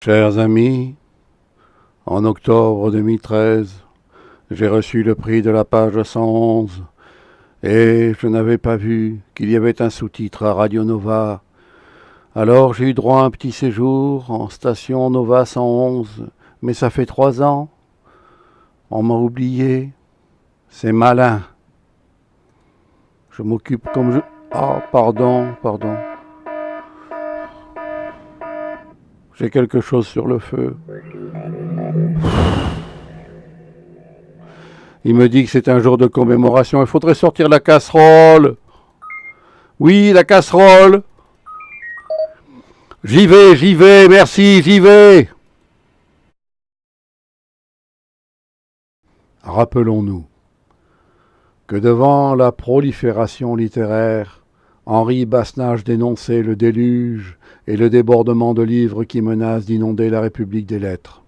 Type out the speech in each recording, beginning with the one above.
Chers amis, en octobre 2013, j'ai reçu le prix de la page 111 et je n'avais pas vu qu'il y avait un sous-titre à Radio Nova. Alors j'ai eu droit à un petit séjour en station Nova 111, mais ça fait 3 ans. On m'a oublié. C'est malin. Je m'occupe comme je... Ah, pardon. J'ai quelque chose sur le feu. Il me dit que c'est un jour de commémoration. Il faudrait sortir la casserole. Oui, la casserole. J'y vais, merci, j'y vais. Rappelons-nous que devant la prolifération littéraire, Henri Basnage dénonçait le déluge et le débordement de livres qui menacent d'inonder la République des lettres.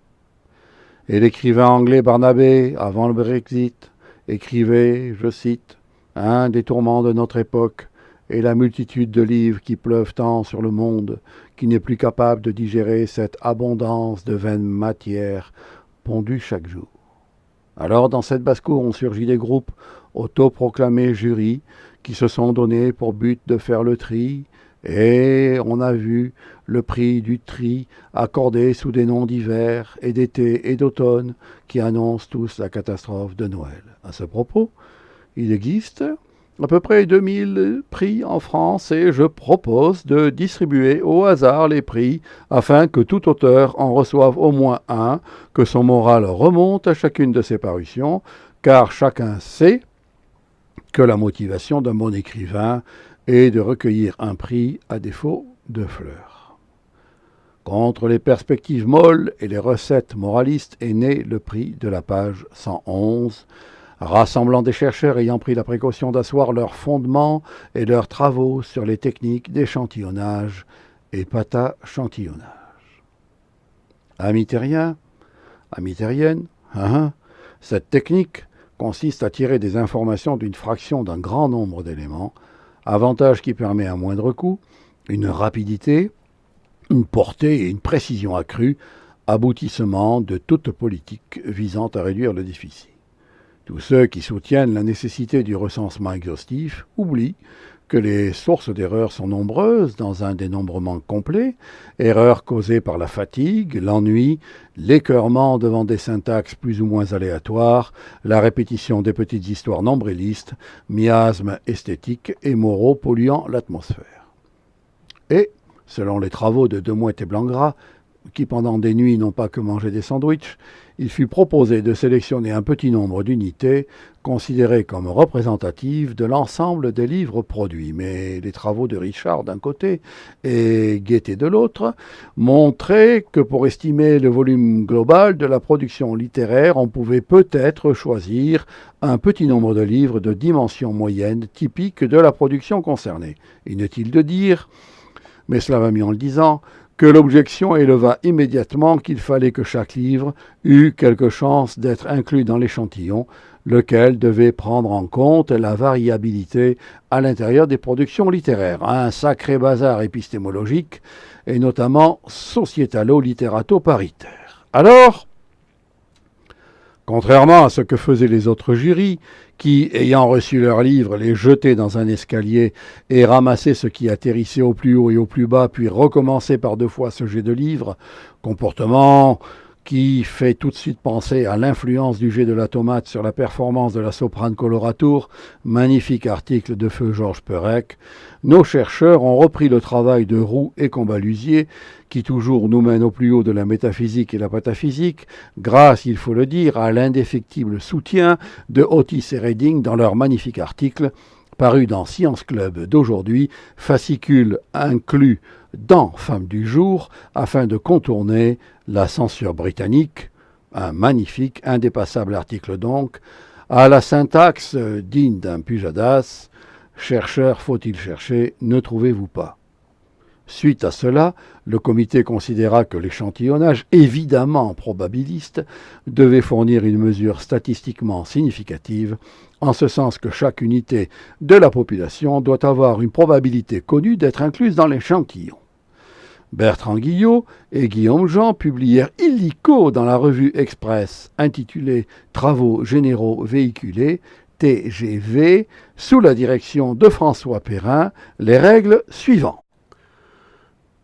Et l'écrivain anglais Barnabé, avant le Brexit, écrivait, je cite, « Un des tourments de notre époque est la multitude de livres qui pleuvent tant sur le monde qui n'est plus capable de digérer cette abondance de vaines matières pondues chaque jour. » Alors, dans cette basse-cour ont surgi des groupes autoproclamés jurys qui se sont donnés pour but de faire le tri, et on a vu le prix du tri accordé sous des noms d'hiver et d'été et d'automne qui annoncent tous la catastrophe de Noël. À ce propos, il existe à peu près 2000 prix en France et je propose de distribuer au hasard les prix afin que tout auteur en reçoive au moins un, que son moral remonte à chacune de ses parutions, car chacun sait que la motivation d'un bon écrivain est de recueillir un prix à défaut de fleurs. Contre les perspectives molles et les recettes moralistes est né le prix de la page 111, rassemblant des chercheurs ayant pris la précaution d'asseoir leurs fondements et leurs travaux sur les techniques d'échantillonnage et patachantillonnage. Amis terriens, amis terriennes, cette technique consiste à tirer des informations d'une fraction d'un grand nombre d'éléments, avantage qui permet à moindre coût une rapidité, une portée et une précision accrues, aboutissement de toute politique visant à réduire le déficit. Tous ceux qui soutiennent la nécessité du recensement exhaustif oublient que les sources d'erreurs sont nombreuses dans un dénombrement complet, erreurs causées par la fatigue, l'ennui, l'écœurement devant des syntaxes plus ou moins aléatoires, la répétition des petites histoires nombrilistes, miasmes esthétiques et moraux polluant l'atmosphère. Et, selon les travaux de Demouette et Blangras, qui pendant des nuits n'ont pas que mangé des sandwichs, il fut proposé de sélectionner un petit nombre d'unités considérées comme représentatives de l'ensemble des livres produits. Mais les travaux de Richard d'un côté et Guettet de l'autre montraient que pour estimer le volume global de la production littéraire, on pouvait peut-être choisir un petit nombre de livres de dimension moyenne typique de la production concernée. Inutile de dire, mais cela va mieux en le disant, que l'objection éleva immédiatement qu'il fallait que chaque livre eût quelque chance d'être inclus dans l'échantillon, lequel devait prendre en compte la variabilité à l'intérieur des productions littéraires. Un sacré bazar épistémologique, et notamment sociétalo-littérato-paritaire. Alors, contrairement à ce que faisaient les autres jurys, qui, ayant reçu leurs livres, les jetaient dans un escalier et ramassaient ce qui atterrissait au plus haut et au plus bas, puis recommençaient par 2 fois ce jet de livres, comportement qui fait tout de suite penser à l'influence du jet de la tomate sur la performance de la soprane coloratour, magnifique article de feu Georges Perec, nos chercheurs ont repris le travail de Roux et Combalusier, qui toujours nous mène au plus haut de la métaphysique et la pataphysique, grâce, il faut le dire, à l'indéfectible soutien de Otis et Redding dans leur magnifique article, paru dans Science Club d'aujourd'hui, fascicule inclus dans Femmes du jour, afin de contourner la censure britannique, un magnifique, indépassable article donc, à la syntaxe digne d'un Pujadas, chercheur faut-il chercher, ne trouvez-vous pas? Suite à cela, le comité considéra que l'échantillonnage, évidemment probabiliste, devait fournir une mesure statistiquement significative, en ce sens que chaque unité de la population doit avoir une probabilité connue d'être incluse dans l'échantillon. Bertrand Guillot et Guillaume Jean publièrent illico dans la revue Express, intitulée Travaux généraux véhiculés, TGV, sous la direction de François Perrin, les règles suivantes.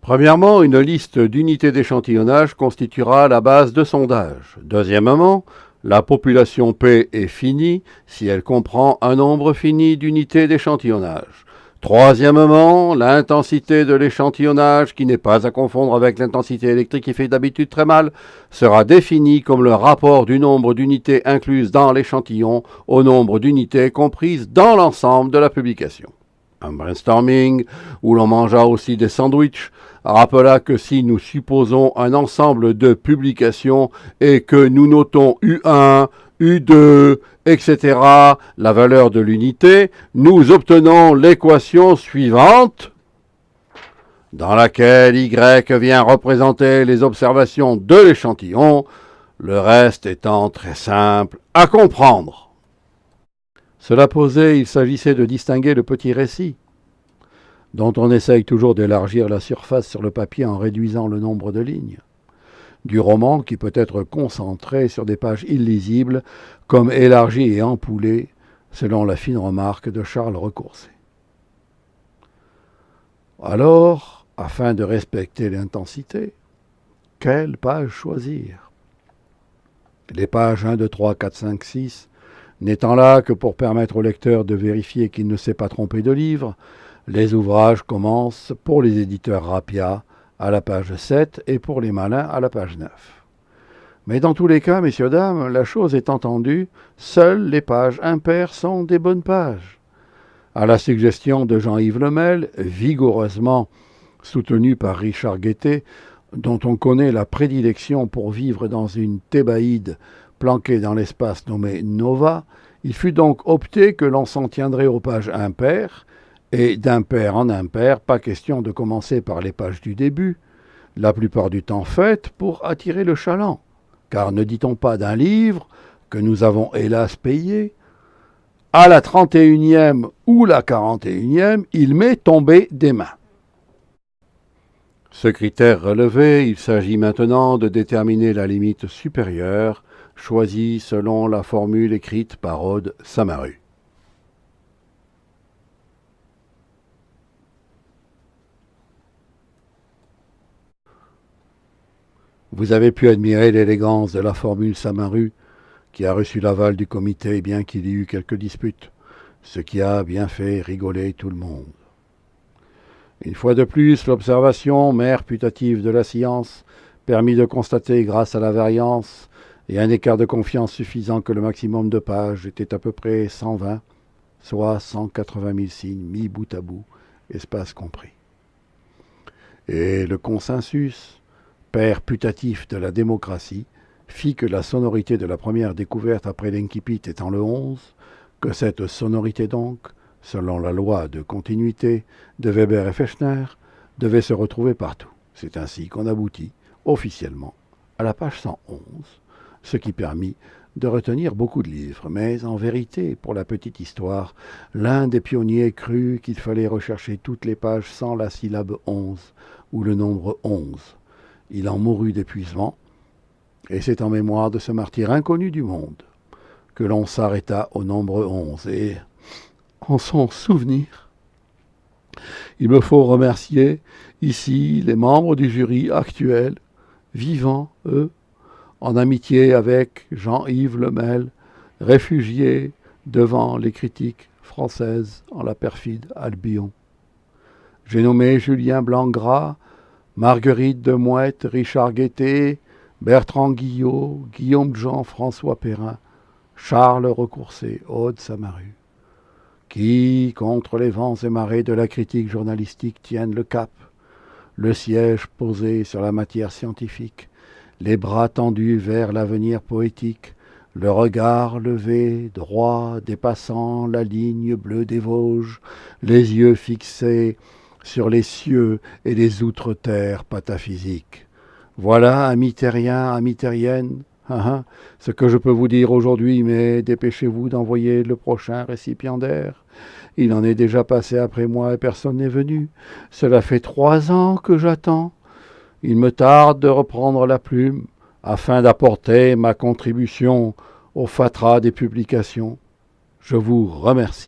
Premièrement, une liste d'unités d'échantillonnage constituera la base de sondage. Deuxièmement, la population P est finie si elle comprend un nombre fini d'unités d'échantillonnage. Troisièmement, l'intensité de l'échantillonnage, qui n'est pas à confondre avec l'intensité électrique qui fait d'habitude très mal, sera définie comme le rapport du nombre d'unités incluses dans l'échantillon au nombre d'unités comprises dans l'ensemble de la publication. Un brainstorming, où l'on mangea aussi des sandwichs, rappela que si nous supposons un ensemble de publications et que nous notons U1, U2, etc., la valeur de l'unité, nous obtenons l'équation suivante, dans laquelle Y vient représenter les observations de l'échantillon, le reste étant très simple à comprendre. Cela posé, il s'agissait de distinguer le petit récit, dont on essaye toujours d'élargir la surface sur le papier en réduisant le nombre de lignes, du roman qui peut être concentré sur des pages illisibles, comme élargi et ampoulé, selon la fine remarque de Charles Recourcé. Alors, afin de respecter l'intensité, quelle page choisir? Les pages 1, 2, 3, 4, 5, 6, n'étant là que pour permettre au lecteur de vérifier qu'il ne s'est pas trompé de livre, les ouvrages commencent pour les éditeurs Rapia à la page 7 et pour les malins à la page 9. Mais dans tous les cas, messieurs, dames, la chose est entendue, seules les pages impaires sont des bonnes pages. À la suggestion de Jean-Yves Lemel, vigoureusement soutenu par Richard Guettet, dont on connaît la prédilection pour vivre dans une thébaïde planquée dans l'espace nommé Nova, il fut donc opté que l'on s'en tiendrait aux pages impaires, et d'impair en impair, pas question de commencer par les pages du début, la plupart du temps faites pour attirer le chaland. Car ne dit-on pas d'un livre que nous avons hélas payé, à la 31e ou la 41e, il m'est tombé des mains. Ce critère relevé, il s'agit maintenant de déterminer la limite supérieure, choisie selon la formule écrite par Aude Samaru. Vous avez pu admirer l'élégance de la formule Samaru, qui a reçu l'aval du comité bien qu'il y eut quelques disputes, ce qui a bien fait rigoler tout le monde. Une fois de plus, l'observation, mère putative de la science, permit de constater, grâce à la variance et un écart de confiance suffisant, que le maximum de pages était à peu près 120, soit 180 000 signes mis bout à bout, espace compris. Et le consensus, père putatif de la démocratie, fit que la sonorité de la première découverte après l'incipit étant le 11, que cette sonorité donc, selon la loi de continuité de Weber et Fechner, devait se retrouver partout. C'est ainsi qu'on aboutit, officiellement, à la page 111, ce qui permit de retenir beaucoup de livres. Mais en vérité, pour la petite histoire, l'un des pionniers crut qu'il fallait rechercher toutes les pages sans la syllabe 11 ou le nombre 11. Il en mourut d'épuisement, et c'est en mémoire de ce martyr inconnu du monde que l'on s'arrêta au nombre 11. Et en son souvenir, il me faut remercier ici les membres du jury actuel, vivants, eux, en amitié avec Jean-Yves Lemel, réfugié devant les critiques françaises en la perfide Albion. J'ai nommé Julien Blanc-Gras, Marguerite de Mouette, Richard Guettet, Bertrand Guillot, Guillaume Jean, François Perrin, Charles Recourcé, Aude Samaru, qui, contre les vents et marées de la critique journalistique, tiennent le cap, le siège posé sur la matière scientifique, les bras tendus vers l'avenir poétique, le regard levé, droit, dépassant la ligne bleue des Vosges, les yeux fixés sur les cieux et les outre-terres pataphysiques. Voilà, amis terriens, amis terriennes, ce que je peux vous dire aujourd'hui, mais dépêchez-vous d'envoyer le prochain récipiendaire. Il en est déjà passé après moi et personne n'est venu. Cela fait 3 ans que j'attends. il me tarde de reprendre la plume afin d'apporter ma contribution au fatras des publications. Je vous remercie.